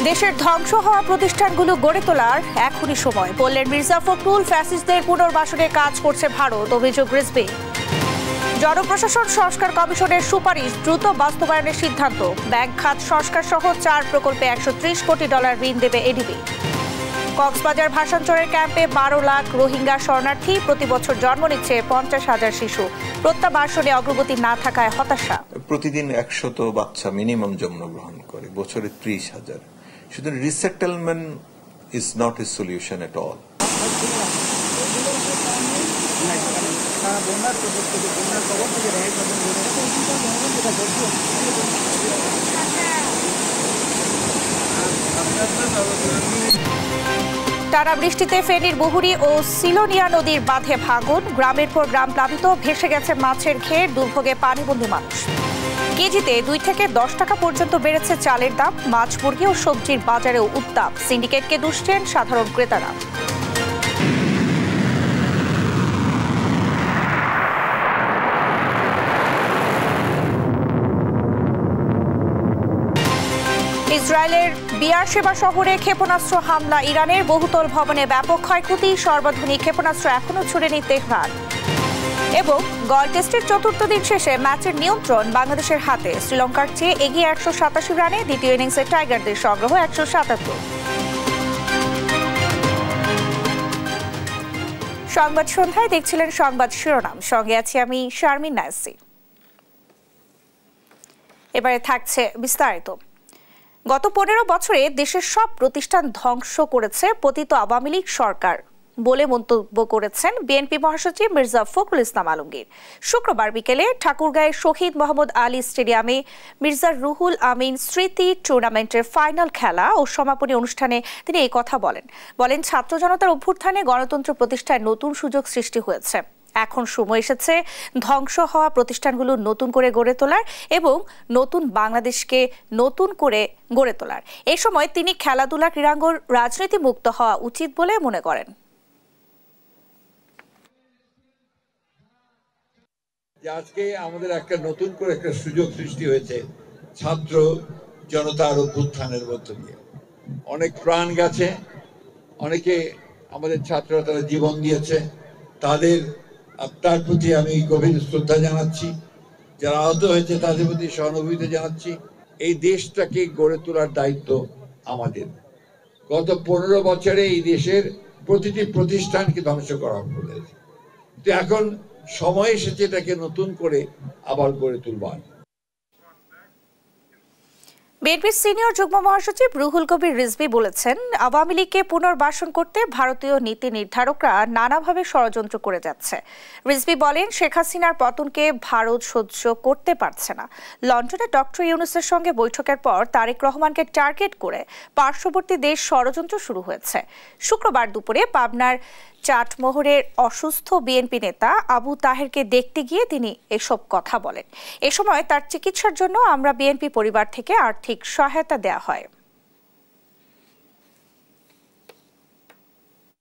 দেশের ধ্বংস হওয়া প্রতিষ্ঠানগুলো গড়ে তোলার এখনই সময় বললেন মির্জা ফখরুল। ফ্যাসিস্টদের পুনর্বাসনে কাজ করছে ভারত, অভিযোগ রিজভী। জনপ্রশাসন সংস্কার কমিশনের সুপারিশ দ্রুত বাস্তবায়নের সিদ্ধান্ত। ব্যাংক খাত সংস্কার সহ 4 প্রকল্পে $130 কোটি ঋণ দেবে এডিবি। কক্সবাজার ভাষাঞ্চলের ক্যাম্পে 12 লাখ রোহিঙ্গা শরণার্থী, প্রতি বছর জন্ম নিচ্ছে 50,000 শিশু। প্রত্যাবাসনে অগ্রগতি না থাকায় হতাশা। প্রতিদিন 100 বাচ্চা মিনিমাম জন্মগ্রহণ করে, বছরে 30,000। সুতরাং resettlement is not a solution at all. টানা বৃষ্টিতে ফেনীর বহুরী ও সিলোনিয়া নদীর বাঁধে ভাঙন, গ্রামের পর গ্রাম প্লাবিত, ভেসে গেছে মাছের ঘের, দুর্ভোগে পানিবন্দী মানুষ। কেজিতে 2 থেকে 10 টাকা পর্যন্ত বেড়েছে চালের দাম, মাছ, মুরগি ও সবজির বাজারেও উত্তাপ। সিন্ডিকেটকে দুষছেন সাধারণ ক্রেতারা। ইসরায়েলের বিয়ারশেবা শহরে ক্ষেপণাস্ত্র হামলা, ইরানের বহুতল ভবনে ব্যাপক ক্ষয়ক্ষতি, সর্বাধুনিক ক্ষেপণাস্ত্র এখনও ছুড়েনি তেহরান। এবং গল টেস্টের চতুর্থ দিন শেষে ম্যাচের নিয়ন্ত্রণ বাংলাদেশের হাতে, শ্রীলঙ্কার চেয়ে এগিয়ে 187 রানে, দ্বিতীয় ইনিংসে টাইগারদের সংগ্রহ 177। সংবাদ সন্ধ্যায় দেখছিলেন সংবাদ শিরোনাম, সঙ্গে আছি আমি শারমিন নাসি। এবারে থাকছে বিস্তারিত। গত 15 বছরে দেশের সব প্রতিষ্ঠান ধ্বংস করেছে পতিত আওয়ামী লীগ সরকার বলে মন্তব্য করেছেন বিএনপি মহাসচিব মির্জা ফখরুল ইসলাম আলমগীর। শুক্রবার বিকেলে ঠাকুরগাঁয়ের শহীদ মোহাম্মদ আলী স্টেডিয়ামে মির্জা রুহুল আমিন স্মৃতি টুর্নামেন্টের ফাইনাল খেলা ও সমাপনী অনুষ্ঠানে তিনি এই কথা বলেন ছাত্র জনতার অভ্যুত্থানে গণতন্ত্র প্রতিষ্ঠায় নতুন সুযোগ সৃষ্টি হয়েছে। এখন সময় এসেছে ধ্বংস হওয়া প্রতিষ্ঠানগুলো নতুন করে গড়ে তোলার এবং নতুন বাংলাদেশকে নতুন করে গড়ে তোলার। এই সময় তিনি খেলাধুলা, ক্রীড়াঙ্গন, রাজনীতি মুক্ত হওয়া উচিত বলে মনে করেন। আজকে আমাদের একটা নতুন করে একটা সুযোগ সৃষ্টি হয়েছে ছাত্র জনতার অভ্যুত্থানের মধ্য দিয়ে। অনেক প্রাণ গেছে, অনেকে আমাদের ছাত্ররা তারা জীবন দিয়েছে, তার প্রতি আমি গভীর শ্রদ্ধা জানাচ্ছি। যারা আহত হয়েছে তাদের প্রতি সহানুভূতি জানাচ্ছি। এই দেশটাকে গড়ে তোলার দায়িত্ব আমাদের। গত 15 বছরে এই দেশের প্রতিটি প্রতিষ্ঠানকে ধ্বংস করা হয়েছে, তো এখন সময় এসেছে এটাকে নতুন করে আবার গড়ে তুলবার। বিএনপির সিনিয়র যুগ্ম মহাসচিব রুহুল কবির রিজভী বলেছেন, আওয়ামী লীগকে পুনর্বাসন করতে ভারতীয় নীতি নির্ধারকরা নানাভাবে ষড়যন্ত্র করে যাচ্ছে। রিজভী বলেন, শেখ হাসিনার পতনকে ভারত সহ্য করতে পারছে না। লন্ডনে ডক্টর ইউনূসের সঙ্গে বৈঠকের পর তারেক রহমানকে টার্গেট করে পার্শ্ববর্তী দেশ ষড়যন্ত্র শুরু হয়েছে। শুক্রবার দুপুরে পাবনার চাটমোহরের অসুস্থ বিএনপি নেতা আবু তাহেরকে দেখতে গিয়ে তিনি এসব কথা বলেন। এ সময় তার চিকিৎসার জন্য আমরা বিএনপি পরিবার থেকে আর্থিক সহায়তা দেয়া হয়।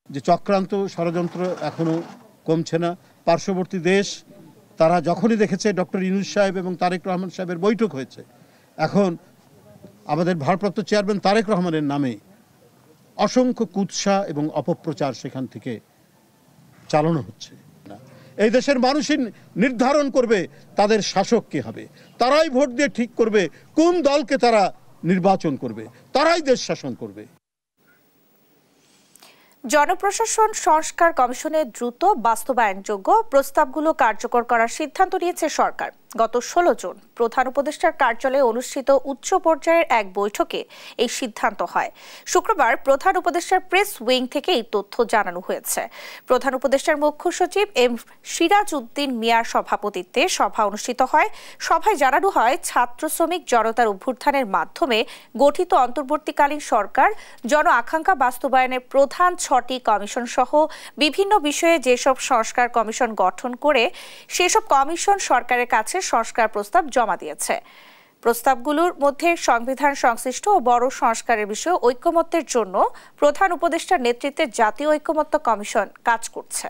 যে চক্রান্ত ষড়যন্ত্র এখনো কমছে না। পার্শ্ববর্তী দেশ তারা যখনই দেখেছে ডক্টর ইউনূস সাহেব এবং তারেক রহমান সাহেবের বৈঠক হয়েছে, এখন আমাদের ভারপ্রাপ্ত চেয়ারম্যান তারেক রহমানের নামে অসংখ্য কুৎসা এবং অপপ্রচার সেখান থেকে চালানো হচ্ছে। এই দেশের মানুষই নির্ধারণ করবে তাদের শাসক কে হবে। তারাই ভোট দিয়ে ঠিক করবে কোন দলকে তারা নির্বাচন করবে, তারাই দেশ শাসন করবে। জনপ্রশাসন সংস্কার কমিশনের দ্রুত বাস্তবায়নযোগ্য প্রস্তাবগুলো কার্যকর করার সিদ্ধান্ত নিয়েছে সরকার। গত 16 জুন প্রধান উপদেষ্টার কার্যালয়ে অনুষ্ঠিত উচ্চ পর্যায়ের এক বৈঠকে এই সিদ্ধান্ত হয়। শুক্রবার প্রধান উপদেষ্টার প্রেস উইং থেকে এই তথ্য জানানো হয়েছে। প্রধান উপদেষ্টার মুখ্য সচিব এম সিরাজ উদ্দিন মিয়ার সভাপতিত্বে সভা অনুষ্ঠিত হয়। সভায় জানানো হয়, ছাত্র শ্রমিক জনতার অভ্যুত্থানের মাধ্যমে গঠিত অন্তর্বর্তীকালীন সরকার জন আকাঙ্ক্ষা বাস্তবায়নের প্রধান 6টি কমিশন সহ বিভিন্ন বিষয়ে যেসব সংস্কার কমিশন গঠন করে সেসব কমিশন সরকারের কাছে সংস্কার প্রস্তাব জমা দিয়েছে। প্রস্তাবগুলোর মধ্যে সংবিধান সংশ্লিষ্ট ও বড় সংস্কারের বিষয়ে ঐকমত্যের জন্য প্রধান উপদেষ্টার নেতৃত্বে জাতীয় ঐকমত্য কমিশন কাজ করছে।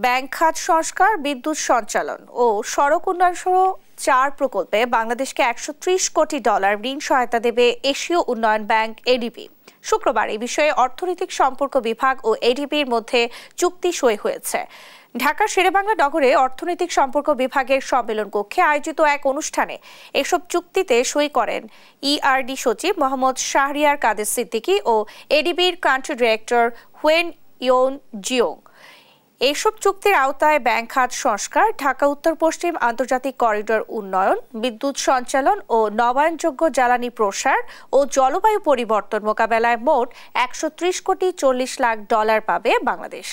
ব্যাংক খাত সংস্কার, বিদ্যুৎ সঞ্চালন ও সড়ক উন্নয়ন সহ 4 প্রকল্পে বাংলাদেশকে $130 কোটি ঋণ সহায়তা দেবে এশীয় উন্নয়ন ব্যাংক এডিবি। শুক্রবার এই বিষয়ে অর্থনৈতিক সম্পর্ক বিভাগ ও এডিবির মধ্যে চুক্তি সই হয়েছে। ঢাকার শেরেবাংলা নগরে অর্থনৈতিক সম্পর্ক বিভাগের সম্মেলন কক্ষে আয়োজিত এক অনুষ্ঠানে এসব চুক্তিতে সই করেন ইআরডি সচিব মোহাম্মদ শাহরিয়ার কাদের সিদ্দিকী ও এডিবির কান্ট্রি ডিরেক্টর হুয়েন ইয়োন জিওং। এইসব চুক্তির আওতায় ব্যাংক খাত সংস্কার, ঢাকা উত্তর পশ্চিম আন্তর্জাতিক করিডোর উন্নয়ন, বিদ্যুৎ সঞ্চালন ও নবায়নযোগ্য জ্বালানি প্রসার ও জলবায়ু পরিবর্তন মোকাবেলায় মোট $130 কোটি 40 লাখ পাবে বাংলাদেশ।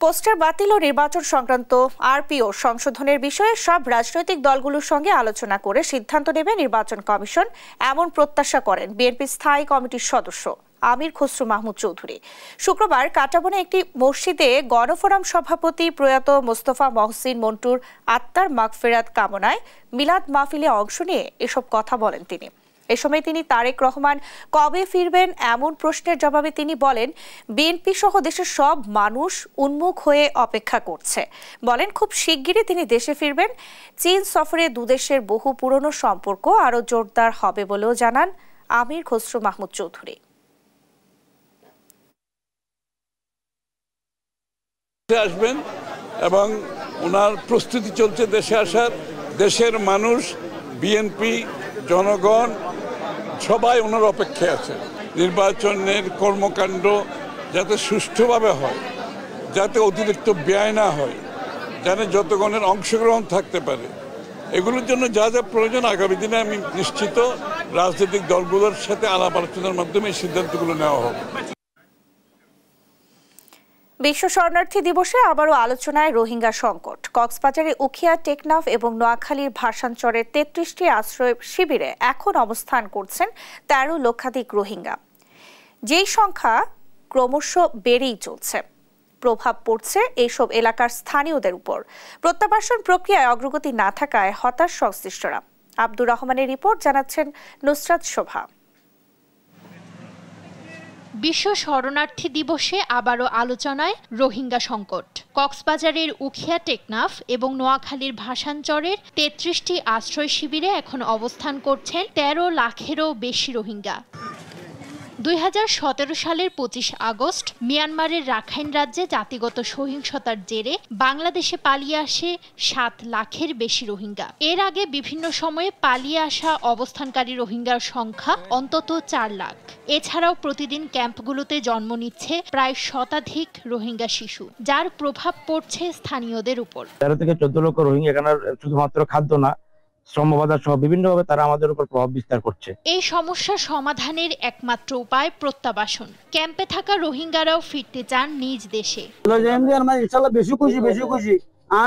পোস্টার বাতিল ও নির্বাচন সংক্রান্ত আরপিও সংশোধনের বিষয়ে সব রাজনৈতিক দলগুলোর সঙ্গে আলোচনা করে সিদ্ধান্ত নেবে নির্বাচন কমিশন, এমন প্রত্যাশা করেন বিএনপি স্থায়ী কমিটির সদস্য আমির খসরু মাহমুদ চৌধুরী। শুক্রবার কাটাবনে একটি মসজিদে গণফোরাম সভাপতি প্রয়াত মোস্তফা মহসিন মন্টুর আত্মার মাগফিরাত কামনায় মিলাদ মাহফিলে অংশ নিয়ে এসব কথা বলেন তিনি। এ সময় তিনি তারেক রহমান কবে ফিরবেন এমন প্রশ্নের জবাবে তিনি বলেন, বিএনপি সহ দেশের সব মানুষ উন্মুখ হয়ে অপেক্ষা করছে। বলেন, খুব শিগগিরই তিনি দেশে ফিরবেন। চীন সফরে দুদেশের বহু পুরনো সম্পর্ক আরও জোরদার হবে বলেও জানান আমির খসরু মাহমুদ চৌধুরী। আসবেন এবং ওনার প্রস্তুতি চলছে দেশে আসার। দেশের মানুষ, বিএনপি, জনগণ সবাই ওনার অপেক্ষায় আছে। নির্বাচনের কর্মকাণ্ড যাতে সুষ্ঠুভাবে হয়, যাতে অতিরিক্ত ব্যয় না হয়, যাতে জনগণের অংশগ্রহণ থাকতে পারে, এগুলোর জন্য যা যা প্রয়োজন আগামী দিনে আমি নিশ্চিত রাজনৈতিক দলগুলোর সাথে আলাপ আলোচনার মাধ্যমে এই সিদ্ধান্তগুলো নেওয়া হবে। বিশ্ব শরণার্থী দিবসে আবারও আলোচনায় রোহিঙ্গা সংকট। কক্সবাজারে উখিয়া, টেকনাফ এবং নোয়াখালীর ভাসানচরের 33টি আশ্রয় শিবিরে এখন অবস্থান করছেন 13 লক্ষাধিক রোহিঙ্গা, যেই সংখ্যা ক্রমশ বেড়েই চলছে। প্রভাব পড়ছে এইসব এলাকার স্থানীয়দের উপর। প্রত্যাবাসন প্রক্রিয়ায় অগ্রগতি না থাকায় হতাশ সংশ্লিষ্টরা। আব্দুর রহমানের রিপোর্ট, জানাচ্ছেন নুসরাত শোভা। বিশ্ব শরণার্থী দিবসে আবারও আলোচনায় রোহিঙ্গা সংকট। কক্সবাজারের উখিয়া, টেকনাফ এবং নোয়াখালীর ভাসানচরের 33টি আশ্রয় শিবিরে এখন অবস্থান করছেন 13 লাখেরও বেশি রোহিঙ্গা। 2017 সালের 25 আগস্ট মিয়ানমারের রাখাইন রাজ্যে জাতিগত সহিংসতার জেরে বাংলাদেশে পালিয়ে আসে 7 লাখের বেশি রোহিঙ্গা। এর আগে বিভিন্ন সময়ে পালিয়ে আসা অবস্থানকারী রোহিঙ্গার সংখ্যা অন্তত 4 লাখ। এছাড়াও প্রতিদিন ক্যাম্পগুলোতে জন্ম নিচ্ছে প্রায় শতাধিক রোহিঙ্গা শিশু, যার প্রভাব পড়ছে স্থানীয়দের উপর। 13 থেকে 14 লক্ষ রোহিঙ্গা এখানে শুধুমাত্র খাদ্য না, শ্রমবাজার সহ বিভিন্নভাবে তারা আমাদের উপর প্রভাব বিস্তার করছে। এই সমস্যা সমাধানের একমাত্র উপায় প্রত্যাবাসন। ক্যাম্পে থাকা রোহিঙ্গারাও ফিরতে চান নিজ দেশে। ইনশাআল্লাহ বেশি খুশি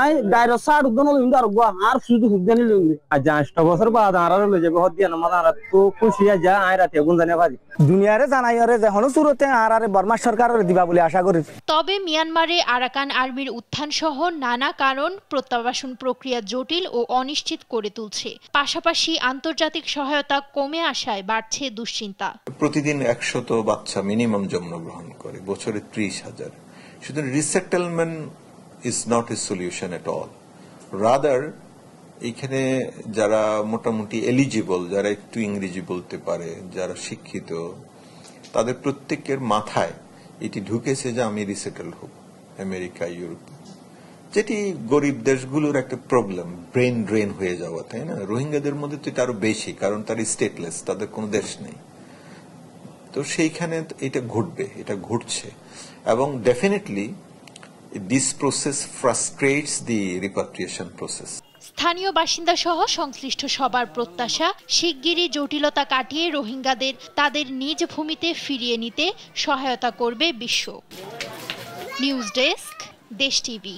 আই ডাইরো সাড় উদ্দন লিঙ্গার গোয়া আর শুধু হুদ্দানি লিঙ্গি আজ 8 বছর বাদ আরার লই যাবে হদিয়া না মারা তো খুশি যা আই রাতে গুণ জানে বাজি দুনিয়ারে জানাইরে যখন সুরতে আরারে বর্মা সরকারের দিবা বলে আশা করি। তবে মিয়ানমারে আরাকান আর্মির উত্থান সহ নানা কারণ প্রত্যাবাসন প্রক্রিয়া জটিল ও অনিশ্চিত করে তুলছে। পাশাপাশি আন্তর্জাতিক সহায়তা কমে আসায় বাড়ছে দুশ্চিন্তা। প্রতিদিন 100 বাচ্চা মিনিমাম জন্মগ্রহণ করে, বছরে 30,000। শুধু resettlement is not a solution at all. Rather, এখানে যারা মোটামুটি এলিজিবল, যারা একটু ইংরেজি বলতে পারে, যারা শিক্ষিত, তাদের প্রত্যেকের মাথায় এটি ঢুকেছে যে আমি রিসেটেল হব আমেরিকা, ইউরোপ, যেটি গরিব দেশগুলোর একটা প্রবলেম, ব্রেন ড্রেন হয়ে যাওয়া, তাই না? রোহিঙ্গাদের মধ্যে তো এটা আরো বেশি, কারণ তারা স্টেটলেস, তাদের কোনো দেশ নেই। তো সেইখানে এটা ঘটবে, এটা ঘটছে, এবং definitely this process frustrates the repatriation process. স্থানীয় বাসিন্দা সহ সংশ্লিষ্ট সবার প্রত্যাশা, শিগগিরই জটিলতা কাটিয়ে রোহিঙ্গাদের তাদের নিজ ভূমিতে ফিরিয়ে নিতে সহায়তা করবে বিশ্ব। নিউজ ডেস্ক, দেশ টিভি।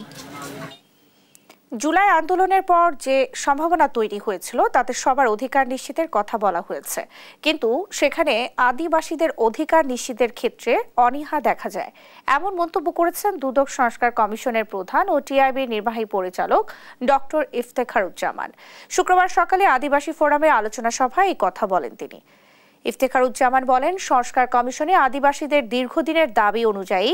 জুলাই আন্দোলনের পর যে সম্ভাবনা তৈরি হয়েছিল তাতে সবার অধিকার নিশ্চিতের কথা বলা হয়েছে, কিন্তু সেখানে আদিবাসীদের অধিকার নিশ্চিতের ক্ষেত্রে অনীহা দেখা যায়, এমন মন্তব্য করেছেন দুদক সংস্কার কমিশনের প্রধান ও টিআইবির নির্বাহী পরিচালক ডক্টর ইফতেখারুজ্জামান। শুক্রবার সকালে আদিবাসী ফোরামের আলোচনা সভায় এই কথা বলেন তিনি। ইফতেখারুজ্জামান বলেন, সংস্কার কমিশনে আদিবাসীদের দীর্ঘদিনের দাবি অনুযায়ী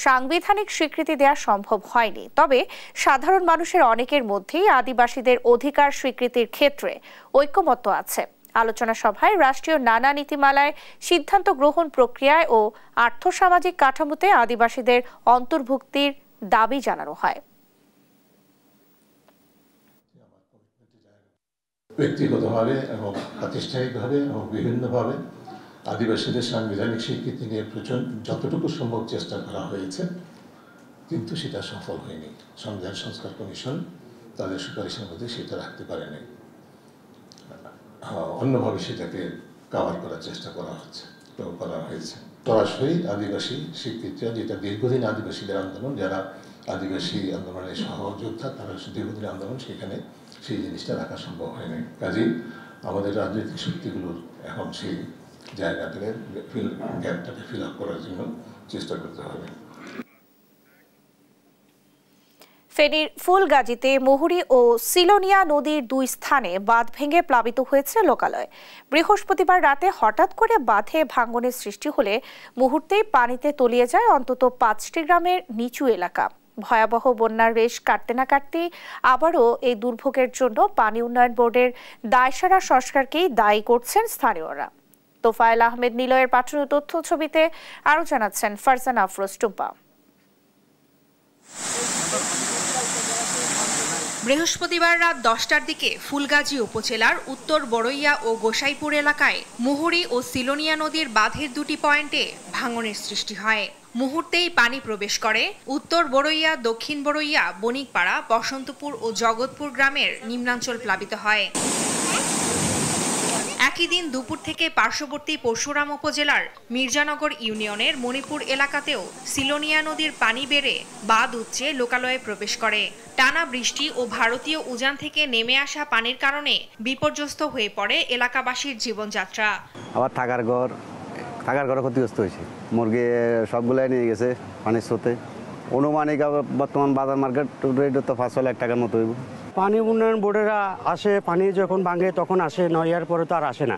সাংবিধানিক স্বীকৃতি দেওয়া সম্ভব হয়নি। তবে সাধারণ মানুষের অনেকের মধ্যেই আদিবাসীদের অধিকার স্বীকৃতির ক্ষেত্রে ঐকমত্য আছে। আলোচনা সভায় রাষ্ট্রীয় নানা নীতিমালায় সিদ্ধান্ত গ্রহণ প্রক্রিয়ায় ও আর্থসামাজিক কাঠামোতে আদিবাসীদের অন্তর্ভুক্তির দাবি জানানো হয়। ব্যক্তিগতভাবে এবং প্রাতিষ্ঠানিকভাবে এবং বিভিন্নভাবে আদিবাসীদের সাংবিধানিক স্বীকৃতি নিয়ে যতটুকু সম্ভব চেষ্টা করা হয়েছে, কিন্তু সেটা সফল হয়নি। সংবিধান সংস্কার কমিশন তাদের সুপারিশের মধ্যে সেটা রাখতে পারেনি। অন্যভাবে সেটাকে কভার করার চেষ্টা করা হয়েছে। সরাসরি আদিবাসী স্বীকৃতি, যেটা দীর্ঘদিন আদিবাসীদের আন্দোলন, যারা আদিবাসী আন্দোলনের সহযোদ্ধা, তারা দীর্ঘদিন আন্দোলন, সেখানে সেই জিনিসটা রাখা সম্ভব হয়নি। কাজেই আমাদের রাজনৈতিক শক্তিগুলোর এখন সেই জায়গাটাকে গ্যাপটাকে ফিল আপ করার জন্য চেষ্টা করতে হবে। ফেনীর ফুলগাজীতে মুহুরী ও সিলোনিয়া নদীর 2 স্থানে বাঁধ ভেঙে প্লাবিত হয়েছে লোকালয়। বৃহস্পতিবার রাতে হঠাৎ করে বাঁধে ভাঙনের সৃষ্টি হলে মুহূর্তেই পানিতে তলিয়ে যায় অন্তত 5টি গ্রামের নিচু এলাকা। ভয়াবহ বন্যার রেশ কাটতে না কাটতেই আবারও এই দুর্ভোগের জন্য পানি উন্নয়ন বোর্ডের দায়সারা সংস্কারকেই দায়ী করছেন স্থানীয়রা। তোফায়েল আহমেদ নিলয়ের পাঠানো তথ্য ছবিতে আরও জানাচ্ছেন ফারজানা আফরোজ টুম্পা। বৃহস্পতিবার রাত 10টার দিকে ফুলগাজী উপজেলার উত্তর বড়ইয়া ও গোসাইপুর এলাকায় মুহুরী ও সিলোনিয়া নদীর বাঁধের 2টি পয়েন্টে ভাঙনের সৃষ্টি হয়। মুহূর্তেই পানি প্রবেশ করে উত্তর বড়ইয়া, দক্ষিণ বড়ইয়া, বণিকপাড়া, বসন্তপুর ও জগৎপুর গ্রামের নিম্নাঞ্চল প্লাবিত হয়। একই দিন দুপুর থেকে পার্শ্ববর্তী পরশুরাম উপজেলার মির্জানগর ইউনিয়নের মণিপুর এলাকাতেও সিলোনিয়া নদীর পানি বেড়ে বাঁধ উচ্চে লোকালয়ে প্রবেশ করে। টানা বৃষ্টি ও ভারতীয় উজান থেকে নেমে আসা পানির কারণে বিপর্যস্ত হয়ে পড়ে এলাকাবাসীর জীবনযাত্রা। আবার থাকার ঘর ক্ষতিগ্রস্ত হয়েছে, মুরগি সবগুলাই নিয়ে গেছে পানির স্রোতে। অনুমানিক বর্তমান বাজার মার্কেট রেট তো 5 লাখ টাকার মতো হইব। পানি উন্নয়ন বোর্ডেরা আসে, পানি যখন ভাঙে তখন আসে, নয়ার পরে তো আর আসে না।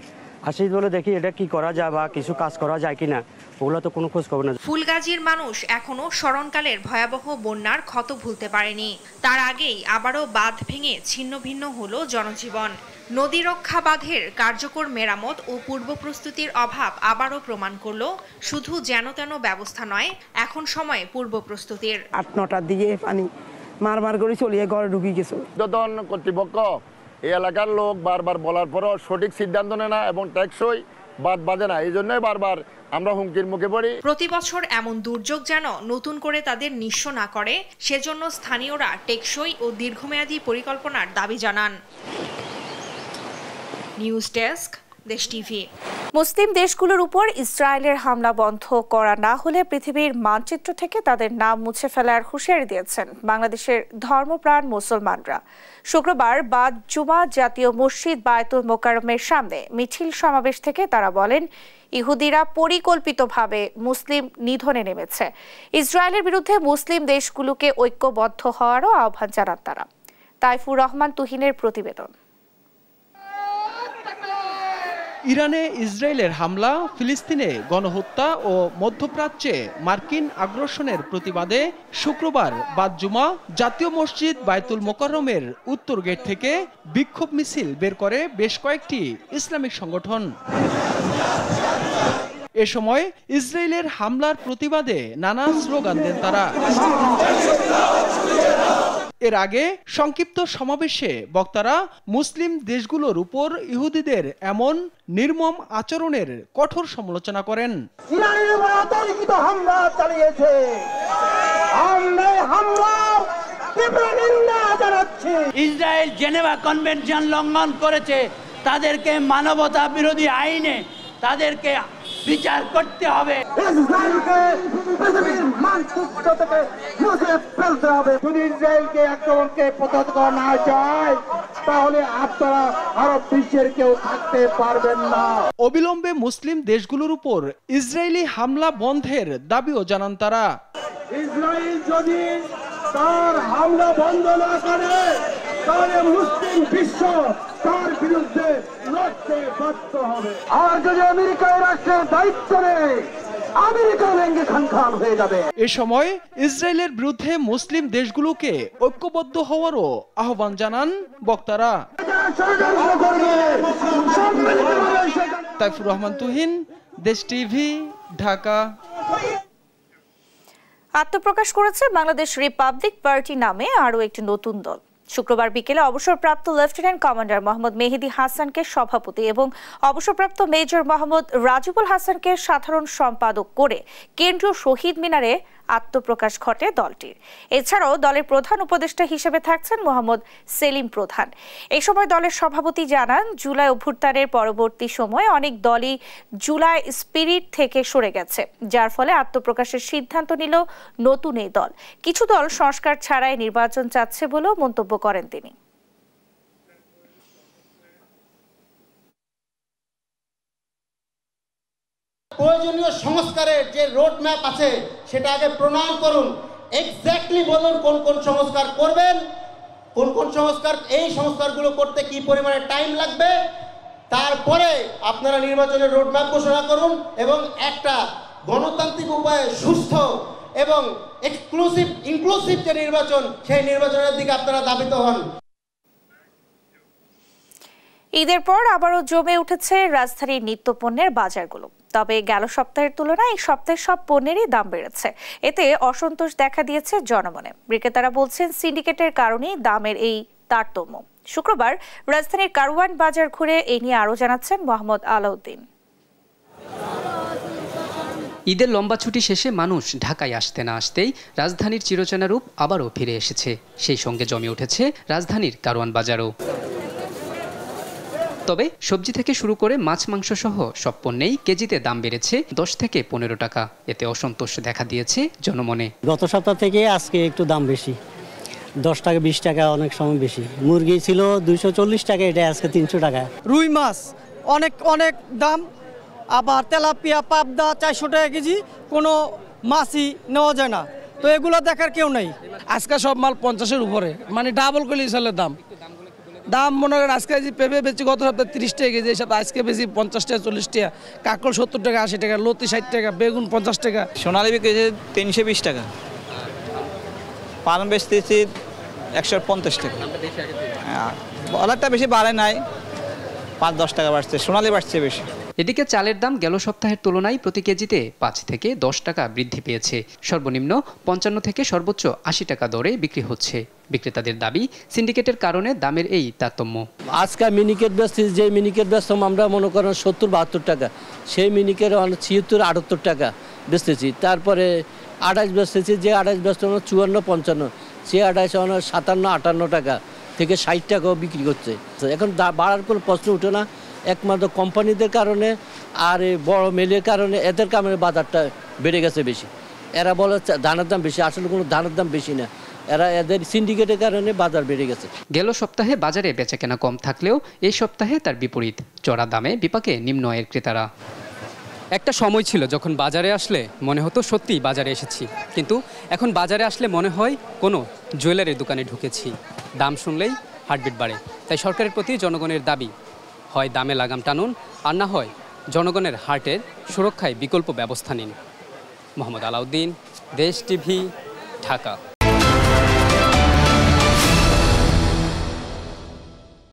আসি বলে দেখি এটা কি করা যায় বা কিছু কাজ করা যায় কিনা, ওগুলো তো কোনো খোঁজ খবর না। ফুলগাজীর মানুষ এখনো স্মরণকালের ভয়াবহ বন্যার ক্ষত ভুলতে পারেনি। তার আগেই আবারও বাঁধ ভেঙে ছিন্ন ভিন্ন হলো জনজীবন। নদী রক্ষা বাঁধের কার্যকর মেরামত ও পূর্ব প্রস্তুতির অভাব আবারও প্রমাণ করলো শুধু যেন তেন ব্যবস্থা নয়, এখন সময় পূর্ব প্রস্তুতির। 8-9টার দিকে পানি মারমার করে চলিয়ে ঘরে ঢুকে গেছে। উদ্বোধন কর্তৃপক্ষ এই এলাকার লোক বারবার বলার পরও সঠিক সিদ্ধান্ত নেয় না এবং টেকসই বাঁধ বাঁধে না। এই জন্যই বারবার আমরা হুমকির মুখে পড়ি। প্রতি বছর এমন দুর্যোগ যেন নতুন করে তাদের নিঃস্ব না করে, সেজন্য স্থানীয়রা টেকসই ও দীর্ঘমেয়াদী পরিকল্পনার দাবি জানান। নিউজ ডেস্ক, দেশ টিভি। মুসলিম দেশগুলোর উপর ইসরায়েলের হামলা বন্ধ করা না হলে পৃথিবীর মানচিত্র থেকে তাদের নাম মুছে ফেলার হুঁশিয়ারি দিয়েছেন বাংলাদেশের ধর্মপ্রাণ মুসলমানরা। শুক্রবার বাদ জুমা জাতীয় মসজিদ বায়তুল মোকাররমের সামনে মিছিল সমাবেশ থেকে তারা বলেন, ইহুদিরা পরিকল্পিতভাবে মুসলিম নিধনে নেমেছে। ইসরায়েলের বিরুদ্ধে মুসলিম দেশগুলোকে ঐক্যবদ্ধ হওয়ারও আহ্বান জানান তারা। তাইফুর রহমান তুহিনের প্রতিবেদন। ইরানে ইসরায়েলের হামলা, ফিলিস্তিনে গণহত্যা ও মধ্যপ্রাচ্যে মার্কিন আগ্রাসনের প্রতিবাদে শুক্রবার বাদ জুমা জাতীয় মসজিদ বায়তুল মোকাররমের উত্তর গেট থেকে বিক্ষোভ মিছিল বের করে বেশ কয়েকটি ইসলামিক সংগঠন। এ সময় ইসরায়েলের হামলার প্রতিবাদে নানা স্লোগান দেন তারা। এর আগে সংক্ষিপ্ত সমাবেশে বক্তারা মুসলিম দেশগুলোর উপর ইহুদিদের এমন নির্মম আচরণের কঠোর সমালোচনা করেন। ইসরায়েল জেনেভা কনভেনশন লঙ্ঘন করেছে, তাদেরকে মানবতা বিরোধী আইনে তাদেরকে বিচার করতে হবে। যদি ইসরায়েলকে আক্রমণকে প্রতিহত করা না যায়, তাহলে আপনারা আরব বিশ্বের কেউ থাকতে পারবেন না। অবিলম্বে মুসলিম দেশগুলোর উপর ইসরায়েলি হামলা বন্ধের দাবিও জানান তারা। ইসরায়েল যদি তার হামলা বন্ধ না করে, তাহলে মুসলিম বিশ্ব তার বিরুদ্ধে রাখতে বাধ্য হবে। আর যদি আমেরিকা রাষ্ট্রের দায়িত্ব নেয়, আমেরিকা ভেঙে খান হয়ে যাবে। এ সময় ইসরায়েলের বিরুদ্ধে মুসলিম দেশগুলোকে ঐক্যবদ্ধ হওয়ারও আহ্বান জানান বক্তারা। তাইফুর রহমান তুহিন, দেশ টিভি, ঢাকা। আত্মপ্রকাশ করেছে বাংলাদেশ রিপাবলিক পার্টি নামে আরও একটি নতুন দল। শুক্রবার বিকেলে অবসরপ্রাপ্ত লেফটেন্যান্ট কমান্ডার মোহাম্মদ মেহেদী হাসানকে সভাপতি এবং অবসরপ্রাপ্ত মেজর মোহাম্মদ রাজিবুল হাসানকে সাধারণ সম্পাদক করে কেন্দ্রীয় শহীদ মিনারে আত্মপ্রকাশ ঘটে দলটির। এছাড়াও দলের প্রধান উপদেষ্টা হিসেবে থাকছেন মোহাম্মদ সেলিম প্রধান। এই সময় দলের সভাপতি জানান, জুলাই অভ্যুত্থানের পরবর্তী সময়ে অনেক দলই জুলাই স্পিরিট থেকে সরে গেছে, যার ফলে আত্মপ্রকাশের সিদ্ধান্ত নিল নতুন এই দল। কিছু দল সংস্কার ছাড়াই নির্বাচন চাচ্ছে বলেও মন্তব্য করেন তিনি। প্রয়োজনীয় সংস্কারের যে রোড ম্যাপ আছে সেটা আগে প্রণয়ন করুন। এক্স্যাক্টলি বলুন কোন কোন সংস্কার করবেন, কোন কোন সংস্কার, এই সংস্কারগুলো করতে কি পরিমাণে টাইম লাগবে। তারপরে আপনারা নির্বাচনের রোড ম্যাপ ঘোষণা করুন এবং একটা গণতান্ত্রিক উপায়ে সুস্থ এবং ইনক্লুসিভ যে নির্বাচন, সেই নির্বাচনের দিকে আপনারা ধাবিত হন। ঈদের পর আবারও জমে উঠেছে রাজধানীর নিত্যপণ্যের বাজারগুলো। তবে গেল সপ্তাহের তুলনায় এই সপ্তাহে সব পণ্যেরই দাম বেড়েছে। এতে অসন্তোষ দেখা দিয়েছে জনমনে। বিক্রেতারা বলছেন, সিন্ডিকেটের কারণেই দামের এই তারতম্য। শুক্রবার রাজধানীর কারওয়ান বাজার ঘুরে এই নিয়ে আরও জানাচ্ছেন মোহাম্মদ আলাউদ্দিন। ঈদের লম্বা ছুটি শেষে মানুষ ঢাকায় আসতে না আসতেই রাজধানীর চিরচেনা রূপ আবারও ফিরে এসেছে। সেই সঙ্গে জমে উঠেছে রাজধানীর কারওয়ান বাজারও। তবে সবজি থেকে শুরু করে মাছ মাংস সহ সব পণ্যেই কেজিতে দাম বেড়েছে 10 থেকে 15 টাকা। এতে অসন্তোষ দেখা দিয়েছে জনমনে। গত সপ্তাহ থেকে আজকে একটু দাম বেশি, 10 টাকা 20 টাকা অনেক সময় বেশি। মুরগি ছিল 240 টাকা, এটা আজকে 300 টাকা। রুই মাছ অনেক দাম, আবার তেলাপিয়া পাবদা 400 টাকা কেজি, কোনো মাছই নেওয়া যায় না। তো এগুলো দেখার কেউ নেই। আজকে সব মাল 50-এর উপরে, মানে ডাবল করে চালের দাম মনে করেন আজকে যে পেঁপে বেচি গত সপ্তাহে 30 টাকা কেজি, এসব আজকে বেশি 50 টাকা 40 টাকা, কাঁকড় 70 টাকা 80 টাকা, লতি 60 টাকা, বেগুন 50 টাকা। সোনালী বিক্রি 320 টাকা, পান বেচতেছি 150 টাকা। অনেকটা বেশি বাড়ে নাই, 5-10 টাকা বাড়ছে, সোনালী বাড়ছে বেশি। এদিকে চালের দাম গেল সপ্তাহের তুলনায় প্রতি কেজিতে 5 থেকে 10 টাকা বৃদ্ধি পেয়েছে। সর্বনিম্ন 55 থেকে সর্বোচ্চ 80 টাকা দরে বিক্রি হচ্ছে। বিক্রেতাদের দাবি, সিন্ডিকেটের কারণে দামের এই তারতম্য। আজকে মিনিকেট বেচছি, যে মিনিকেট বেচতাম আমরা মনে করেন 70-72 টাকা, সেই মিনিকেট 76-78 টাকা বেচতেছি। তারপরে আড়াইশ বেচতেছি, যে আড়াইশ বেচতাম 54-55, সে আড়াইশ 57-58 টাকা থেকে 60 টাকাও বিক্রি করছে। এখন বাড়ার কোনো প্রশ্ন উঠে না, একমাত্র কোম্পানিদের কারণে আর এই বড় মেলের কারণে, এদের কারণে বাজারটা বেড়ে গেছে বেশি। এরা বলে ধানের দাম বেশি, আসলে কোনো ধানের দাম বেশি না, এদের সিন্ডিকেটের কারণে বাজার বেড়ে গেছে। গেল সপ্তাহে বাজারে বেচাকেনা কম থাকলেও এই সপ্তাহে তার বিপরীত, চড়া দামে বিপাকে নিম্ন আয়ের ক্রেতারা। একটা সময় ছিল যখন বাজারে আসলে মনে হতো সত্যিই বাজারে এসেছি, কিন্তু এখন বাজারে আসলে মনে হয় কোনো জুয়েলারির দোকানে ঢুকেছি। দাম শুনলেই হার্টবিট বাড়ে। তাই সরকারের প্রতি জনগণের দাবি, হয় দামে লাগাম টানুন, আর না হয় জনগণের হার্টের সুরক্ষায় বিকল্প ব্যবস্থা নিন। মোহাম্মদ আলাউদ্দিন, দেশ টিভি, ঢাকা।